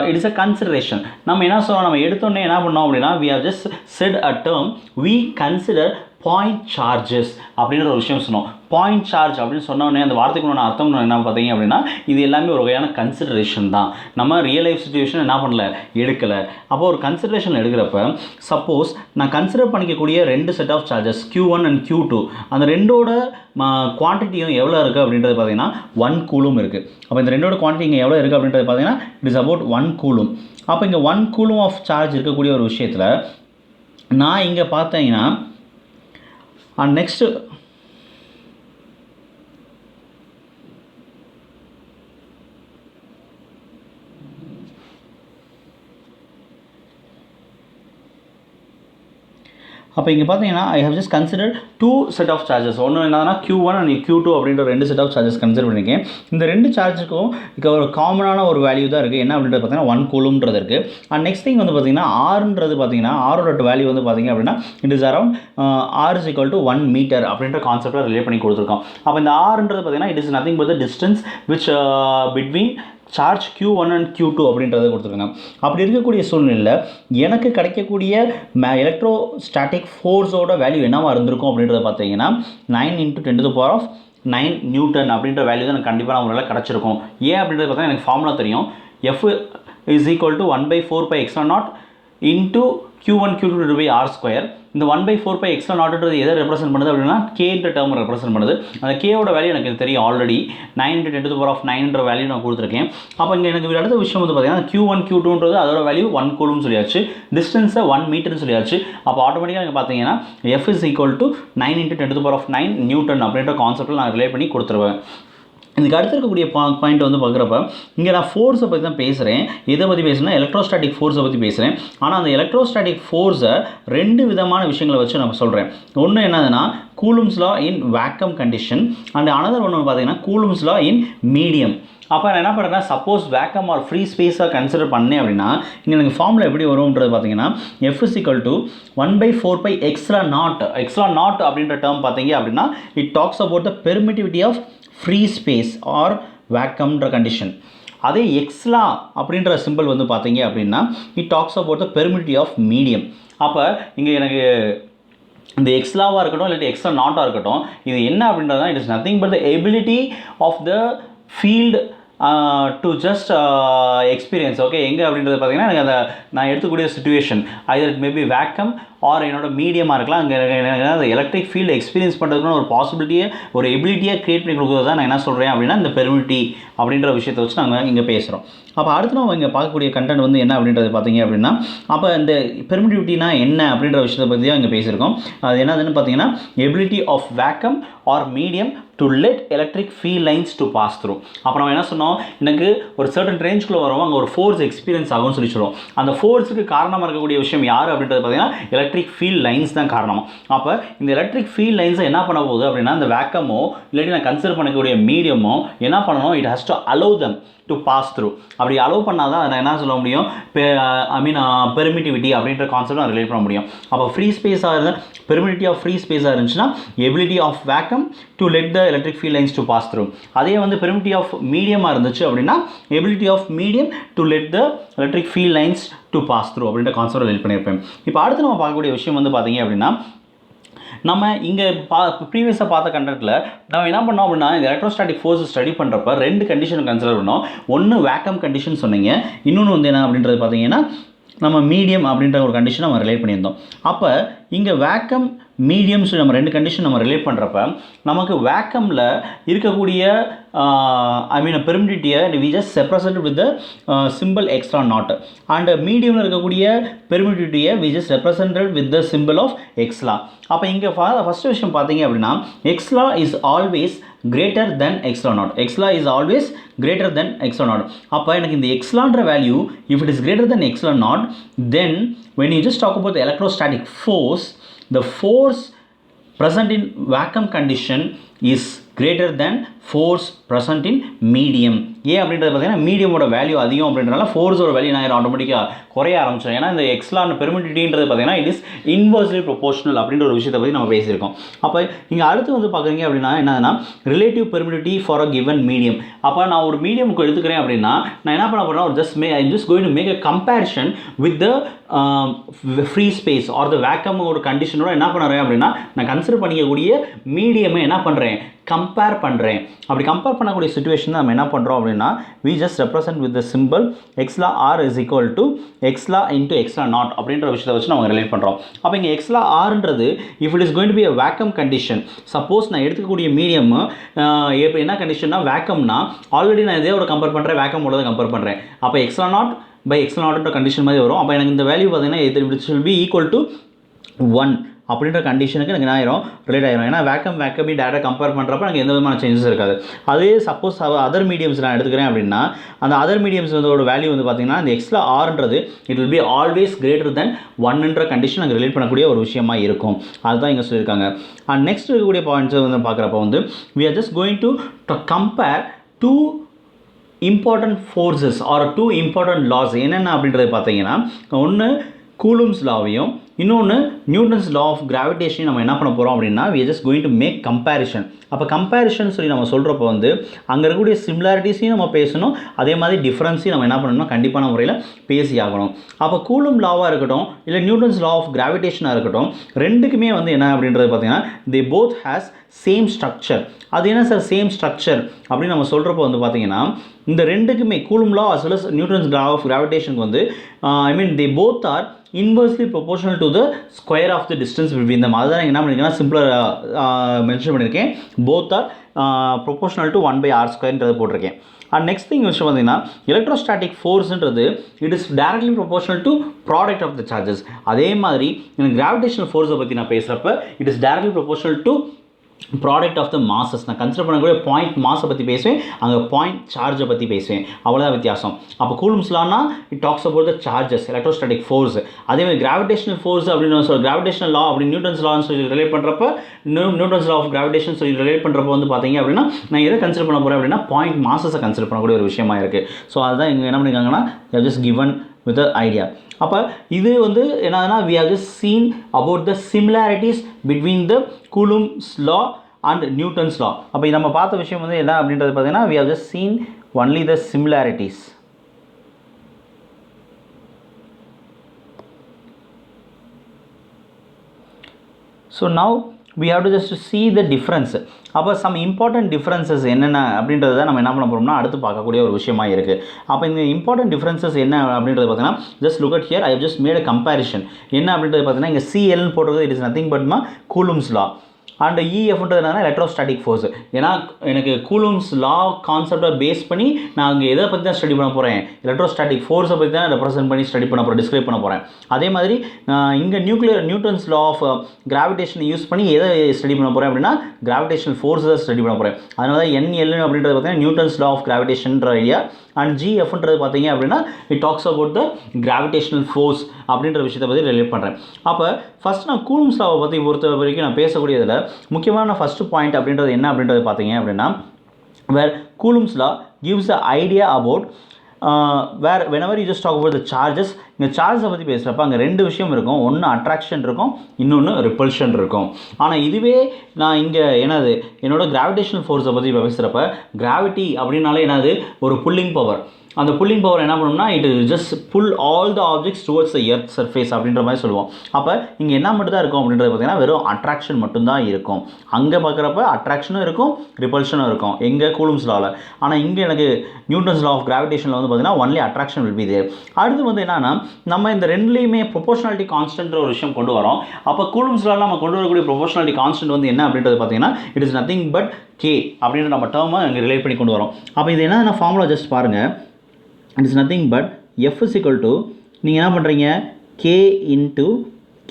இட் இஸ் அ கன்சிடரேஷன். நம்ம என்ன சொல்கிறோம், நம்ம எடுத்தோடனே என்ன பண்ணோம் அப்படின்னா we have just said a term we consider point charges அப்படின்ற ஒரு விஷயம் சொன்னோம். பாயிண்ட் சார்ஜ் அப்படின்னு சொன்னோடனே அந்த வார்த்தைக்கு அர்த்தம் என்ன பார்த்தீங்க அப்படின்னா இது எல்லாமே ஒரு வகையான கன்சிடரேஷன் தான். நம்ம ரியல் லைஃப் சுச்சுவேஷன் என்ன பண்ணல, எடுக்கலை. அப்போ ஒரு கன்சிடரேஷன் எடுக்கிறப்ப சப்போஸ் நான் கன்சிடர் பண்ணிக்கக்கூடிய 2 set of charges Q1 and Q2 அந்த ரெண்டோட குவான்டிட்டியும் எவ்வளோ இருக்குது அப்படின்றது பார்த்தீங்கன்னா 1 கூலும் இருக்குது. அப்போ இந்த ரெண்டோட குவான்டிட்டி இங்கே எவ்வளோ இருக்குது அப்படின்றது பார்த்தீங்கன்னா இட் இஸ் அபவுட் 1 கூலும். அப்போ இங்கே 1 கூலும் ஆஃப் சார்ஜ் இருக்கக்கூடிய ஒரு விஷயத்தில் நான் இங்கே பார்த்தீங்கன்னா நெக்ஸ்ட்டு அப்போ இங்கே பார்த்தீங்கன்னா I have just consider 2 set of charges. ஒன்று என்னன்னா Q1 அண்ட் Q2 அப்படின்ற 2 செட் ஆஃப் சார்ஜஸ் கன்சிடர் பண்ணியிருக்கேன். இந்த 2 சார்ஜுக்கும் இப்போ ஒரு காமனான ஒரு வேல்யூ தான் இருக்குது. என்ன அப்படின்றது பார்த்தீங்கன்னா 1 கூலும்ன்றது இருக்குது. அண்ட் நெக்ஸ்ட் திங் வந்து பார்த்தீங்கன்னா ஆர்ன்றது பார்த்தீங்கன்னா ஆரோட வேல்யூ வந்து பார்த்தீங்க அப்படின்னா it is around R is equal to 1 metre அப்படின்ற கான்செப்டில் ரிலேட் பண்ணி கொடுத்துருக்கோம். அப்போ இந்த ஆர்ன்றது பார்த்தீங்கன்னா it is nothing but the distance which between charge Q1 and Q2 அப்படின்றத கொடுத்துருக்காங்க. அப்படி இருக்கக்கூடிய சூழ்நிலையில் எனக்கு கிடைக்கக்கூடிய எலக்ட்ரோஸ்டாட்டிக் ஃபோர்ஸோட வேல்யூ என்னவா இருந்திருக்கும் அப்படின்றத பார்த்தீங்கன்னா 9 × 10⁹ நியூட்டன் அப்படின்ற வேல்யூ தான் எனக்கு கண்டிப்பாக நான் ஒரு கிடச்சிருக்கும். ஏன் அப்படின்றத பார்த்தீங்கன்னா எனக்கு ஃபார்முலா தெரியும். F is equal to 1/4πε0 into Q1 Q2 by R². இந்த 1/4π எக்ஸ்ட்ரா நாட்ன்றது எதை ரெப்ரசென்ட் பண்ணுது அப்படின்னா கேன்ற டேர்ம் ரெப்ரசென்ட் பண்ணுது. அந்த கேவோட வேல்யூ எனக்கு தெரியும் ஆல்ரெடி 9 × 10⁹ வேல்யூ நான் கொடுத்துருக்கேன். அப்போ இங்கே எனக்கு அடுத்த விஷயம் வந்து பார்த்தீங்கன்னா Q1 Q2ன்றது அதோட வேல்யூ 1 கூலும்னு சொல்லியாச்சு, டிஸ்டன்ஸை 1 மீட்டர்னு சொல்லியாச்சு. அப்போ ஆட்டோமேட்டிக்காக நீங்கள் பார்த்தீங்கன்னா F is equal to 9 × 10⁹ Newton அப்படின்ற கான்செப்ட்டில் நான் ரிலேட் பண்ணி கொடுத்துருவேன். இதுக்கு அடுத்து இருக்கக்கூடிய பாயிண்ட் வந்து பார்க்குறப்ப இங்கே நான் ஃபோர்ஸை பற்றி தான் பேசுகிறேன். எதை பற்றி பேசுகிறேன்னா எலக்ட்ரோஸ்டாட்டிக் ஃபோர்ஸை பற்றி பேசுகிறேன். ஆனால் அந்த எலக்ட்ரோஸ்டாட்டிக் ஃபோர்ஸை 2 விதமான விஷயங்களை வச்சு நான் சொல்கிறேன். ஒன்று என்னதுன்னா Coulomb's law in vacuum condition and another ஒன்று பார்த்தீங்கன்னா கூலும்ஸ் லா இன் மீடியம். அப்போ நான் என்ன பண்ணுறேன்னா சப்போஸ் வேக்கம் ஆர் ஃப்ரீ ஸ்பேஸாக கன்சிடர் பண்ணேன் அப்படின்னா இங்கே எனக்கு ஃபார்முலா எப்படி வரும்ன்றது பார்த்தீங்கன்னா F is equal to 1/4π extra naught அப்படின்ற டேர்ம் பார்த்தீங்க அப்படின்னா it talks about the permittivity of free space or வேக்கம்ன்ற கண்டிஷன். அதே எக்ஸ்லா அப்படின்ற சிம்பிள் வந்து பார்த்தீங்க அப்படின்னா it talks about the permittivity of medium. அப்போ இங்கே எனக்கு இந்த எக்ஸ்லாவாக இருக்கட்டும் இல்லாட்டி எக்ஸ்ட்ரா நாட்டாக இருக்கட்டும் இது என்ன அப்படின்றதுனா it is nothing but the ability of the field to just experience. Okay, எங்கே அப்படின்றது பார்த்தீங்கன்னா எனக்கு அதை நான் எடுத்துக்கூடிய situation either it may be vacuum or என்னோட மீடியமாக இருக்கலாம். அங்கே அந்த எலக்ட்ரிக் ஃபீல்டு எக்ஸ்பீரியன்ஸ் பண்ணுறதுக்குன்னு ஒரு பாசிபிலிட்டியை ஒரு எபிலிட்டியாக க்ரியேட் பண்ணி கொடுக்குறது தான் நான் என்ன சொல்கிறேன் அப்படின்னா இந்த பெர்மிட்டி அப்படின்ற விஷயத்தை வச்சு நாங்கள் இங்கே பேசுகிறோம். அப்போ அடுத்து நம்ம இங்கே பார்க்கக்கூடிய கண்டென்ட் வந்து என்ன அப்படின்றது பார்த்தீங்க அப்படின்னா அப்போ இந்த பெர்மிட்டிவிட்டினா என்ன அப்படின்ற விஷயத்தை பற்றி தான் இங்கே பேசியிருக்கோம். அது என்னதுன்னு பார்த்தீங்கன்னா ability of vacuum or medium to let electric field lines to pass through. அப்போ நம்ம என்ன சொன்னோம், எனக்கு ஒரு சர்டன் ரேஞ்சுக்குள்ளே வரோம், அங்கே ஒரு ஃபோர்ஸ் எக்ஸ்பீரியன்ஸ் ஆகும்னு சொல்லி சொல்லுவோம். அந்த ஃபோர்ஸுக்கு காரணமாக இருக்கக்கூடிய விஷயம் யார் அப்படின்றது பார்த்தீங்கன்னா எலக்ட்ரிக் ஃபீல்ட் லைன்ஸ் தான் காரணம். அப்போ இந்த எலக்ட்ரிக் ஃபீல்ட் லைன்ஸை என்ன பண்ண போகுது அப்படின்னா இந்த வேக்கமோ இல்லாட்டி நான் கன்சிடர் பண்ணக்கூடிய மீடியமோ என்ன பண்ணணும், it has to allow them to pass through. அப்படி அலோவ் பண்ணால் தான் அதை என்ன சொல்ல முடியும், பெர்மிட்டிவிட்டி அப்படின்ற கான்செப்ட் நான் ரிலேட் பண்ண முடியும். அப்போ ஃப்ரீ ஸ்பேஸாக இருந்தால் பெர்மிட்டிவிட்டி ஆஃப் ஃப்ரீ ஸ்பேஸாக இருந்துச்சுன்னா ability of vacuum to let the electric field lines to pass through. அதே வந்து பெர்மிட்டிவிட்டி ஆஃப் மீடியமாக இருந்துச்சு அப்படின்னா ability of medium to let the electric field lines to pass through அப்படின்ற கான்செப்ட் ரிலேட் பண்ணியிருப்பேன். இப்போ அடுத்து நம்ம பார்க்கக்கூடிய விஷயம் வந்து பார்த்தீங்க அப்படின்னா நம்ம இங்கே ப்ரீவியஸாக பார்த்த கண்டென்ட்டில் நம்ம என்ன பண்ணோம் அப்படின்னா இந்த எலக்ட்ரோஸ்டாட்டிக் ஃபோர்ஸ் ஸ்டடி பண்ணுறப்ப 2 கண்டிஷன் கன்சிடர் பண்ணோம். ஒன்று வேக்கம் கண்டிஷன் சொன்னீங்க, இன்னொன்று வந்து என்ன அப்படின்றது பார்த்தீங்கன்னா நம்ம மீடியம் அப்படின்ற ஒரு கண்டிஷன் நம்ம ரிலேட் பண்ணியிருந்தோம். அப்போ இங்கே வேக்கம் மீடியம் சொல்லி நம்ம 2 கண்டிஷன் நம்ம ரிலேட் பண்ணுறப்ப நமக்கு வேக்கமில் இருக்கக்கூடிய பெர்மிட்டிவிட்டியை we just represent with the simple extra naught and மீடியமில் இருக்கக்கூடிய பெர்மிட்டிவிட்டியை we just represented with the simple of எக்ஸ்லா. அப்போ இங்கே ஃபஸ்ட்டு விஷயம் பார்த்தீங்க அப்படின்னா எக்ஸ்லா is always greater than extra naught. Exla is always greater than extra naught. அப்போ எனக்கு இந்த எக்ஸ்லான்ற value if it is greater than extra naught, then when you just talk about the electrostatic force, the force present in vacuum condition is greater than force present in medium. ஏன் அப்படின்றது பார்த்தீங்கன்னா மீடியமோட வேல்யூ அதிகம் அப்படின்றனால ஃபோர்ஸோட வேல்யூ நான் ஆட்டோமேட்டிக்காக குறைய ஆரம்பிச்சிடும். ஏன்னா இந்த எக்ஸ்லான் பெர்மிட்டிவிட்டின்றது பார்த்தீங்கன்னா இட் இஸ் இன்வர்ஸ்லி ப்ரொபோஷனல் அப்படின்ற ஒரு விஷயத்தை பற்றி நம்ம பேசியிருக்கோம். அப்போ நீங்கள் அடுத்து வந்து பார்க்குறீங்க அப்படின்னா என்னன்னா relative permittivity for a given medium. அப்போ நான் ஒரு மீடியமுக்கு எடுத்துக்கிறேன் அப்படின்னா நான் என்ன பண்ண போகிறேன், ஒரு just going to make a comparison with the free space or the vacuum ஒரு கண்டிஷனோட என்ன பண்ணுறேன் அப்படின்னா நான் கன்சிடர் பண்ணிக்கக்கூடிய மீடியமை என்ன பண்ணுறேன், கம்பேர் பண்ணுறேன். அப்படி கம்பேர் பண்ணக்கூடிய சுச்சுவேஷன் நம்ம என்ன பண்ணுறோம் அப்படின்னா we just represent with the symbol x law r is equal to x law into x law naught அப்படின்ற விஷயத்தை வச்சு நம்ம ரிலேட் பண்ணுறோம். அப்போ இங்கே x law rன்றது if it is going to be a vacuum condition, suppose நான் எடுத்துக்கக்கூடிய மீடியம் இப்போ என்ன கண்டிஷன்னா வேக்கம்னா ஆல்ரெடி நான் இதே ஒரு கம்பேர் பண்ணுறேன், வேக்கமோட தான் கம்பேர் பண்ணுறேன். அப்போ x law naught by x law naught condition மாதிரி வரும். அப்போ எனக்கு இந்த வேல்யூ பார்த்தீங்கன்னா it will be equal to 1 அப்படின்ற கண்டிஷனுக்கு எனக்கு என்ன ஆயிரும், ரிலேட் ஆயிரும். ஏன்னா வேக்கம் டேட்டா கம்பேர் பண்ணுறப்ப எனக்கு எந்த விதமான சேஞ்சஸ் இருக்காது. அதே சப்போஸ் அதர் மீடியம்ஸ் நான் எடுத்துக்கிறேன் அப்படின்னா அந்த அதர் மீடியம்ஸ் வந்து வேல்யூ வந்து பார்த்தீங்கன்னா இந்த எக்ஸ்ட்ரா ஆர்ன்றது it will be always greater than 1ன்ற கண்டிஷன் அங்கே ரிலேட் பண்ணக்கூடிய ஒரு விஷயமா இருக்கும். அதுதான் இங்கே சொல்லியிருக்காங்க. அண்ட் நெக்ஸ்ட் இருக்கக்கூடிய பாயிண்ட்ஸை வந்து பார்க்குறப்ப வந்து we are just going to compare two important forces or two important laws. என்னென்ன அப்படின்றது பார்த்தீங்கன்னா ஒன்று கூலும்ஸ் லாவையும் இன்னொன்று நியூட்டன்ஸ் லா ஆஃப் கிராவிடேஷன் நம்ம என்ன பண்ண போகிறோம் அப்படின்னா we are just going to make comparison. அப்போ கம்பேரிஷன் சொல்லி நம்ம சொல்கிறப்போ வந்து அங்கே இருக்கக்கூடிய சிமிலாரிட்டிஸையும் நம்ம பேசணும், அதே மாதிரி டிஃப்ரென்ஸையும் நம்ம என்ன பண்ணணும்னா கண்டிப்பான முறையில் பேசி ஆகணும். அப்போ கூலும் லாவாக இருக்கட்டும் இல்லை நியூட்டன்ஸ் லா ஆஃப் கிராவிடேஷனாக இருக்கட்டும் ரெண்டுக்குமே வந்து என்ன அப்படின்றது பார்த்தீங்கன்னா they both has same structure. அது என்ன சார் சேம் ஸ்ட்ரக்சர் அப்படின்னு நம்ம சொல்கிறப்போ வந்து பார்த்தீங்கன்னா இந்த ரெண்டுக்குமே Coulomb law as well as Newton's law of கிராவிடேஷனுக்கு வந்து they both are inversely proportional to the square of the distance between them. அதுதான் என்ன பண்ணியிருக்கேன்னா சிம்பிளாக மென்ஷன் பண்ணியிருக்கேன். both are proportional to 1/r² போட்டிருக்கேன். அண்ட் நெக்ஸ்ட் திங் விஷயம் பார்த்தீங்கன்னா எலக்ட்ரோஸ்டாட்டிக் ஃபோர்ஸ்ன்றது it is directly proportional to product of the charges. அதே மாதிரி எனக்கு கிராவிடேஷனல் ஃபோர்ஸை பற்றி நான் பேசுகிறப்ப it is directly proportional to product of the masses. நான் கன்சிடர் பண்ணக்கூடிய பாயிண்ட் மாஸை பற்றி பேசுவேன், அங்கே பாயிண்ட் சார்ஜை பற்றி பேசுவேன், அவ்வளோதான் வித்தியாசம். அப்போ கூலும்ஸ் லானா it talks about the charges electrostatic force. அதேமாதிரி கிராவிடேஷனல் ஃபோர்ஸ் அப்படின்னு கிராவிடேஷனல் லா அப்படி நியூட்டன்ஸ் லான்னு சொல்லி ரிலேட் பண்ணுறப்ப நியூட்டன்ஸ் லா ஆஃப் கிராவிடேஷன் சொல்லி ரிலேட் பண்ணுறப்ப வந்து பார்த்தீங்க அப்படின்னா நான் எதை கன்சிடர் பண்ண போகிறேன் அப்படின்னா பாயிண்ட் மாசஸை கன்சிடர் பண்ணக்கூடிய ஒரு விஷயமா இருக்குது. ஸோ அதுதான் இங்கே என்ன பண்ணியிருக்காங்கன்னா just given with the idea. அப்போ இது வந்து என்னன்னா we have just seen about the similarities between the Coulomb's law and Newton's law. அப்போ நம்ம பார்த்த விஷயம் வந்து என்ன அப்படின்றது பார்த்தீங்கன்னா we have just seen only the similarities. So now we have to just see the difference. அப்போ சம் இம்பார்ட்டன்ட் டிஃப்ரென்சஸ் என்னென்ன அப்படின்றத நம்ம என்ன பண்ண போகிறோம்னா அடுத்து பார்க்கக்கூடிய ஒரு விஷயமா இருக்குது. அப்போ இந்த இம்பார்ட்டன்ட் டிஃப்ரென்சஸ் என்ன அப்படின்றது பார்த்தீங்கன்னா just look at here I have just made a comparison. என்ன அப்படின்றது பார்த்தீங்கன்னா இங்கே CL போடுறது it is nothing but Coulomb's law and EFன்றது என்னன்னா எலக்ட்ரோஸ்டாட்டிக் ஃபோர்ஸ். ஏன்னா எனக்கு கூலும்ஸ் லா கான்செப்டை பேஸ் பண்ணி நான் அங்கே எதை பற்றி தான் ஸ்டடி பண்ண போகிறேன், எலக்ட்ரோஸ்டாட்டிக் ஃபோர்ஸை பற்றி தான் ரெப்ரசென்ட் பண்ணி ஸ்டடி பண்ண போகிறேன், டிஸ்கிரைப் பண்ண போகிறேன். அதே மாதிரி இங்கே நியூட்டன்ஸ் லா ஆஃப் கிராவிடேஷனை யூஸ் பண்ணி எதை ஸ்டடி பண்ண போகிறேன் அப்படின்னா கிராவிடேஷனல் ஃபோர்ஸ் தான் ஸ்டடி பண்ண போகிறேன். அதனால தான் NL அப்படின்றது பார்த்தீங்கன்னா நியூட்டன்ஸ் லா ஆஃப் கிராவிடேஷன்ற ஐடியா அண்ட் GFன்றது பார்த்தீங்க அப்படின்னா it talks about the gravitational force அப்படின்ற விஷயத்தை பற்றி ரிலேட் பண்ணுறேன். அப்போ ஃபஸ்ட் நான் கூலும்ஸ் லாவை பற்றி பொறுத்த வரைக்கும் நான் பேசக்கூடியதில் முக்கியமான ஃபஸ்ட்டு பாயிண்ட் அப்படின்றது என்ன அப்படின்றது பார்த்தீங்க அப்படின்னா where Coulomb's law gives a idea about where whenever you just talk about the charges. இந்த சார்ஜை பற்றி பேசுகிறப்ப அங்கே ரெண்டு விஷயம் இருக்கும், ஒன்று அட்ராக்ஷன் இருக்கும், இன்னொன்று ரிப்பல்ஷன் இருக்கும். ஆனால் இதுவே நான் இங்கே என்னது என்னோட கிராவிடேஷனல் ஃபோர்ஸை பற்றி பேசுகிறப்ப கிராவிட்டி அப்படின்னாலே என்னது ஒரு புல்லிங் பவர். அந்த புல்லிங் பவர் என்ன பண்ணணும்னா it just pull all the objects towards the earth surface அப்படின்ற மாதிரி சொல்லுவோம். அப்போ இங்கே என்ன மட்டும் தான் இருக்கும் அப்படின்றது பார்த்தீங்கன்னா வெறும் அட்ராக்ஷன் மட்டும்தான் இருக்கும். அங்கே பார்க்குறப்ப அட்ராக்ஷனும் இருக்கும் ரிப்பல்ஷனும் இருக்கும் எங்கே கூலும்ஸ் லாவில். ஆனால் இங்கே எனக்கு நியூட்டன்ஸ் லா ஆஃப் கிராவிடேஷனில் வந்து பார்த்தீங்கன்னா only attraction will be there. அடுத்து வந்து என்னன்னா நம்ம இந்த ரெண்டுலேயுமே ப்ரொபோஷனாலிட்டி கான்ஸ்டன்ட் ஒரு விஷயம் கொண்டு வரோம். அப்போ கூலும்ஸ் லாவில் நம்ம கொண்டு வரக்கூடிய ப்ரொபோஷனாலிட்டி கான்ஸ்டன்ட் வந்து என்ன அப்படின்றது பார்த்தீங்கன்னா it is nothing but K அப்படின்ற நம்ம டேர்மை இங்கே ரிலேட் பண்ணி கொண்டு வரோம். அப்போ இது என்ன ஃபார்முலா ஜஸ்ட் பாருங்கள். It is nothing but F is equal to நீங்கள் என்ன பண்ணுறீங்க K into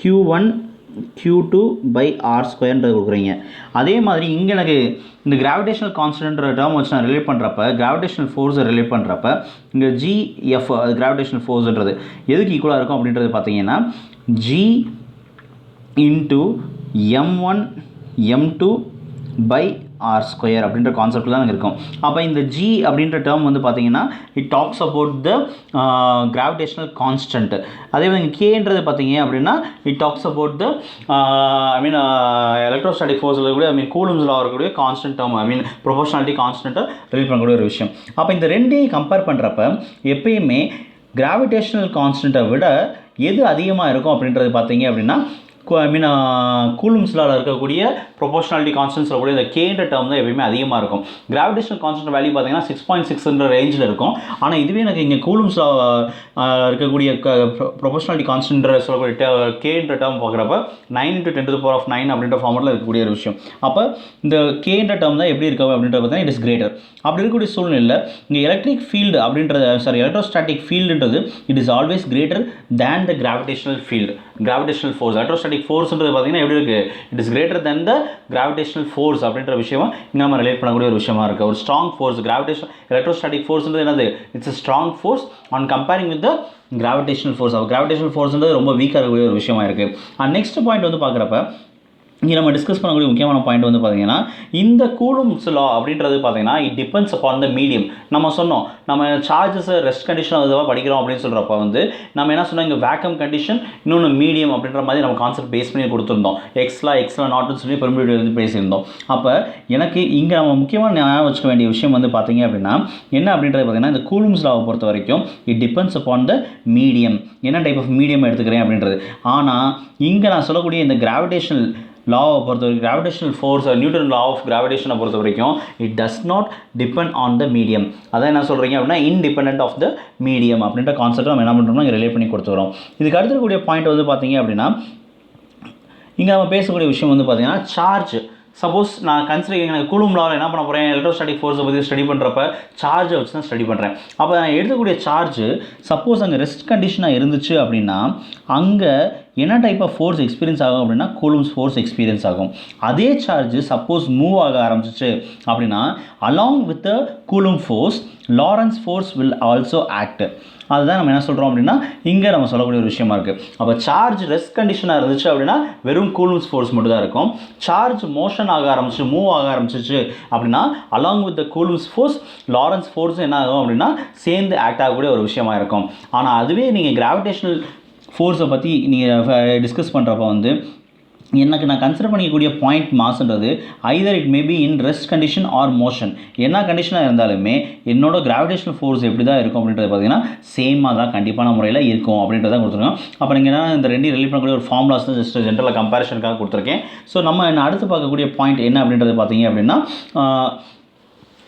Q1 Q2 by R² கொடுக்குறீங்க. அதே மாதிரி இங்கே எனக்கு இந்த கிராவிடேஷனல் கான்ஸ்டன்ட்ன்ற டேர்ம் வச்சு நான் ரிலேட் பண்ணுறப்ப கிராவிடேஷனல் ஃபோர்ஸை ரிலேட் பண்ணுறப்ப இங்கே GF அது கிராவிடேஷனல் ஃபோர்ஸ்ன்றது எதுக்கு ஈக்குவலாக இருக்கும் அப்படின்றது பார்த்தீங்கன்னா G into M1 M2 by r square அப்படின்ற கான்செப்ட் தான் இருக்கும். அப்போ இந்த ஜி அப்படின்ற டேர்ம் வந்து பார்த்தீங்கன்னா it talks about the gravitational constant. அதே மாதிரி கேன்றது பார்த்தீங்க அப்படின்னா it talks about the electrostatic ஃபோர்ஸில் இருக்கக்கூடிய கூலும்ஸில் வரக்கூடிய கான்ஸ்டன்ட் டேர்ம் ப்ரொபோஷனாலிட்டி கான்ஸ்டன்ட்டை ரிலீவ் பண்ணக்கூடிய ஒரு விஷயம். அப்போ இந்த ரெண்டையும் கம்பேர் பண்ணுறப்ப எப்பயுமே கிராவிடேஷனல் கான்ஸ்டன்ட்டை விட எது அதிகமாக இருக்கும் அப்படின்றது பார்த்தீங்க அப்படின்னா கூலும்ஸில் இருக்கக்கூடிய ப்ரொபோஷனாலிட்டி கான்ஸ்டன்ட் சொல்லக்கூடிய இந்த கேன்ற டேர்ம் தான் எப்பயுமே அதிகமாக இருக்கும். கிராவிடேஷனல் கான்ஸ்டன்ட் வேல்யூ பார்த்தீங்கன்னா 6.6 ரேஞ்சில் இருக்கும். ஆனால் இதுவே எனக்கு இங்கே கூலும்ஸில் இருக்கக்கூடிய ப்ரொபோஷனாலிட்டி கான்ஸ்டன்ட் சொல்லக்கூடிய கேன்ற டேர்ம் பார்க்குறப்ப 9 × 10⁹ அப்படின்ற ஃபார்மெட்டில் இருக்கக்கூடிய ஒரு விஷயம். அப்போ இந்த கேன்ற டேர்ம் தான் எப்படி இருக்கும் அப்படின்றது பார்த்தீங்கன்னா இட் இஸ் கிரேட்டர். அப்படி இருக்கக்கூடிய சூழ்நிலையில் இங்கே எலக்ட்ரிக் ஃபீல்டு அப்படின்றது எலக்ட்ரோஸ்டாட்டிக் ஃபீல்டுன்றது it is always greater than the gravitational field. Gravitational force electrostatic ஃபோர்ஸ்ன்றது பார்த்தீங்கன்னா எப்படி இருக்குது, it is greater than the gravitational force அப்படின்ற விஷயமா இங்கே நம்ம ரிலேட் பண்ணக்கூடிய ஒரு விஷயமா இருக்குது. ஒரு ஸ்ட்ராங் ஃபோர்ஸ் கிராவிடேஷன் எலக்ட்ரோஸ்டாட்டிக் ஃபோர்ஸ்ன்றது என்னது, it's a strong force on comparing with the gravitational force. அப்போ கிராவிடேஷனல் ஃபோர்ஸ்ன்றது ரொம்ப வீக்காக இருக்கக்கூடிய ஒரு விஷயமா இருக்குது. நெக்ஸ்ட் பாயிண்ட் வந்து பார்க்குறப்ப இங்கே நம்ம டிஸ்கஸ் பண்ணக்கூடிய முக்கியமான பாயிண்ட் வந்து பார்த்தீங்கன்னா இந்த கூலும்ஸ் லா அப்படின்றது பார்த்தீங்கன்னா it depends upon the medium. நம்ம சொன்னோம் நம்ம சார்ஜஸை ரெஸ்ட் கண்டிஷன் அதுவாக படிக்கிறோம் அப்படின்னு சொல்கிறப்ப வந்து நம்ம என்ன சொன்னோம், இங்கே வேக்கம் கண்டிஷன் இன்னொன்று மீடியம் அப்படின்ற மாதிரி நம்ம கான்செப்ட் பேஸ் பண்ணி கொடுத்துருந்தோம். எக்ஸ்லாம் நாட்னு சொல்லி பெர்மிட்டிவிட்டி வந்து பேசியிருந்தோம். அப்போ எனக்கு இங்கே நம்ம முக்கியமாக ஞாபகம் வச்சுக்க வேண்டிய விஷயம் வந்து பார்த்தீங்க அப்படின்னா என்ன அப்படின்றது பார்த்தீங்கன்னா இந்த கூலும்ஸ் லாவை பொறுத்த வரைக்கும் it depends upon the medium, என்ன டைப் ஆஃப் மீடியம் எடுத்துக்கிறேன் அப்படின்றது. ஆனால் இங்கே நான் சொல்லக்கூடிய இந்த கிராவிடேஷனல் லாவை பொறுத்த வரைக்கும் gravitational force Newton law of கிராவிடேஷனை பொறுத்த வரைக்கும் it does not depend on the medium. அதான் என்ன சொல்கிறீங்க அப்படின்னா இன்டிபெண்டன்ட் ஆஃப் த மீடியம் அப்படின்ற கான்செப்ட் நம்ம என்ன பண்ணுறோம்னா இங்கே ரிலேட் பண்ணி கொடுத்துக்கிறோம். இதுக்கு அடுத்தக்கூடிய பாயிண்ட் வந்து பார்த்தீங்க அப்படின்னா இங்கே நம்ம பேசக்கூடிய விஷயம் வந்து பார்த்தீங்கன்னா சார்ஜ். சப்போஸ் நான் எனக்கு கூலும் லாவில் என்ன பண்ண போகிறேன், எலக்ட்ரோஸ்டாட்டிக் ஃபோர்ஸை பற்றி ஸ்டடி பண்ணுறப்ப சார்ஜை வச்சு தான் ஸ்டடி பண்ணுறேன். அப்போ நான் எடுக்கக்கூடிய சார்ஜ் சப்போஸ் அங்கே ரெஸ்ட் கண்டிஷனாக இருந்துச்சு அப்படின்னா அங்கே என்ன டைப் ஆஃப் ஃபோர்ஸ் எக்ஸ்பீரியன்ஸ் ஆகும் அப்படின்னா கூலும்ஸ் ஃபோர்ஸ் எக்ஸ்பீரியன்ஸ் ஆகும். அதே சார்ஜ் சப்போஸ் மூவ் ஆக ஆரம்பிச்சிச்சு அப்படின்னா along with the coulomb force Lawrence force will also act. அதுதான் நம்ம என்ன சொல்கிறோம் அப்படின்னா இங்கே நம்ம சொல்லக்கூடிய ஒரு விஷயமா இருக்குது. அப்போ சார்ஜ் ரெஸ்ட் கண்டிஷனாக இருந்துச்சு அப்படின்னா வெறும் கூலும்ஸ் ஃபோர்ஸ் மட்டும் தான் இருக்கும். சார்ஜ் மோஷன் ஆக ஆரம்பிச்சு மூவ் ஆக ஆரம்பிச்சிச்சு அப்படின்னா along with the Coulomb's force Lawrence force என்ன ஆகும் அப்படின்னா சேர்ந்து ஆக்ட் ஆகக்கூடிய ஒரு விஷயமா இருக்கும். ஆனால் அதுவே நீங்கள் கிராவிடேஷனல் ஃபோர்ஸை பற்றி நீங்கள் டிஸ்கஸ் பண்ணுறப்ப வந்து எனக்கு நான் கன்சிடர் பண்ணிக்கக்கூடிய பாயிண்ட் மாஸ்ன்றது either it maybe in rest condition or motion. என்ன கண்டிஷனாக இருந்தாலுமே என்னோட கிராவிடேஷனல் ஃபோர்ஸ் எப்படி தான் இருக்கும் அப்படின்றது பார்த்தீங்கன்னா சேமாக தான் கண்டிப்பான முறையில் இருக்கும் அப்படின்றத கொடுத்துருக்கோம். அப்போ நீங்கள் என்ன இந்த ரெண்டையும் ரிலீட் பண்ணக்கூடிய ஒரு ஃபார்முலாஸ் தான் ஜஸ்ட் ஜென்ரலாக கம்பேரிஷனுக்காக கொடுத்துருக்கேன். ஸோ நம்ம அடுத்து பார்க்கக்கூடிய பாயிண்ட் என்ன அப்படின்றது பார்த்தீங்க அப்படின்னா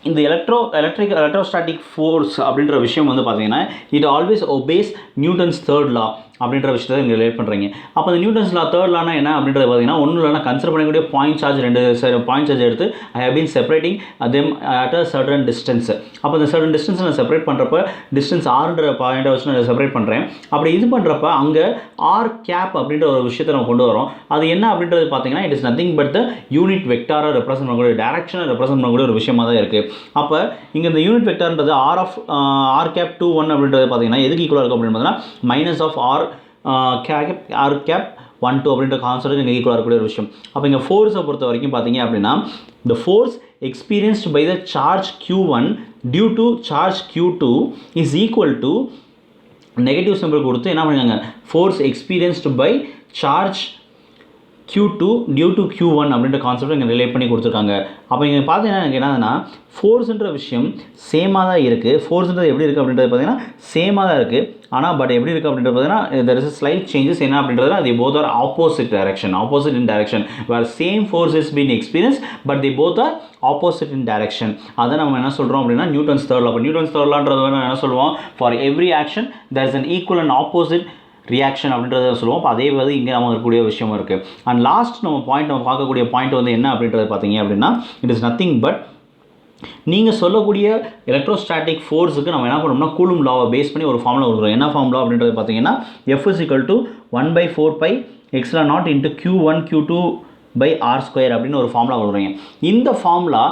இந்த எலக்ட்ரோஸ்டாட்டிக் ஃபோர்ஸ் அப்படின்ற விஷயம் வந்து பார்த்தீங்கன்னா it always obeys Newton's third law அப்படின்ற விஷயத்தை இங்கே ரிலேட் பண்ணுறீங்க. அப்போ இந்த நியூட்டன்ஸ் லா தேர்ட் லானா என்ன அப்படின்றது பார்த்தீங்கன்னா ஒன்றும் இல்லைனா கன்சிடர் பண்ணக்கூடிய பாயிண்ட் சார்ஜ் பாயிண்ட் சார்ஜ் எடுத்து I have been separating them at a certain distance. அப்போ இந்த சர்டன் டிஸ்டன்ஸ் நான் செப்பரேட் பண்ணுறப்ப டிஸ்டன்ஸ் ஆர்ன்ற பாயிண்ட்டை வச்சு நான் செப்பரேட் பண்ணுறேன். அப்படி இது பண்ணுறப்ப அங்கே ஆர் கேப் அப்படின்ற ஒரு விஷயத்தை நம்ம கொண்டு வரோம். அது என்ன அப்படின்றது பார்த்தீங்கன்னா it is nothing but the unit வெக்டாரை ரெப்ரசென்ட் பண்ணக்கூடிய டேரக்ஷனை ரெப்ரசென்ட் பண்ணக்கூடிய ஒரு விஷயமாக தான் இருக்குது. அப்போ இங்கே இந்த யூனிட் வெக்டார்ன்றது ஆர் கேப் 2 1 அப்படின்றது பார்த்தீங்கன்னா எதுக்கு ஈக்குவலாக இருக்கும் அப்படின்னு பார்த்தீங்கன்னா மைனஸ் ஆஃப் ஆர் கேப் 1 2 அப்படின்ற கான்செப்ட் இங்கே ஈக்குவலாக இருக்கக்கூடிய ஒரு விஷயம். அப்போ இங்கே ஃபோர்ஸை பொறுத்த வரைக்கும் பார்த்தீங்க அப்படின்னா the force experienced by the charge q1 due to charge q2 is equal to negative simple கொடுத்து என்ன பண்ணிருக்காங்க force experienced by charge Q2 due to Q1 அப்படின்ற கான்செப்ட் இங்கே ரிலேட் பண்ணி கொடுத்துருக்காங்க. அப்போ இங்கே பார்த்தீங்கன்னா எனக்கு என்னதுன்னா ஃபோர்ஸுன்ற விஷயம் சேமாக தான் இருக்குது. ஃபோர்ஸுன்றது எப்படி இருக்குது அப்படின்றது பார்த்தீங்கன்னா சேமாக தான் இருக்குது. ஆனால் பட் எப்படி இருக்குது அப்படின்றது பார்த்தீங்கன்னா there is a slight changes என்ன அப்படின்றது அது both are opposite in direction where same force is being experienced but they both are opposite in direction. அதை நம்ம என்ன சொல்கிறோம் அப்படின்னா நியூட்டன்ஸ் தேர்ட் லா. அப்போ நியூட்டன்ஸ் தேர்ட் லான்றது என்ன சொல்லுவோம் for every action there is an equal and opposite reaction அப்படின்றத சொல்லுவோம். அப்போ அதே வந்து இங்கே நம்ம இருக்கக்கூடிய விஷயமும் இருக்குது. அண்ட் லாஸ்ட் நம்ம பார்க்கக்கூடிய பாயிண்ட் வந்து என்ன அப்படின்றது பார்த்தீங்க அப்படின்னா இட் இஸ் நத்திங் பட் நீங்கள் சொல்லக்கூடிய எலக்ட்ரோஸ்டாட்டிக் ஃபோர்ஸுக்கு நம்ம என்ன பண்ணோம்னா கூலும் லாவை பேஸ் பண்ணி ஒரு ஃபார்முலா கொடுக்குறோம். என்ன ஃபார்முலா அப்படின்றது பார்த்தீங்கன்னா F is equal to 1/4 epsilon naught into Q1 Q2 by R square அப்படின்னு ஒரு ஃபார்முலா கொடுக்குறீங்க. இந்த ஃபார்முலா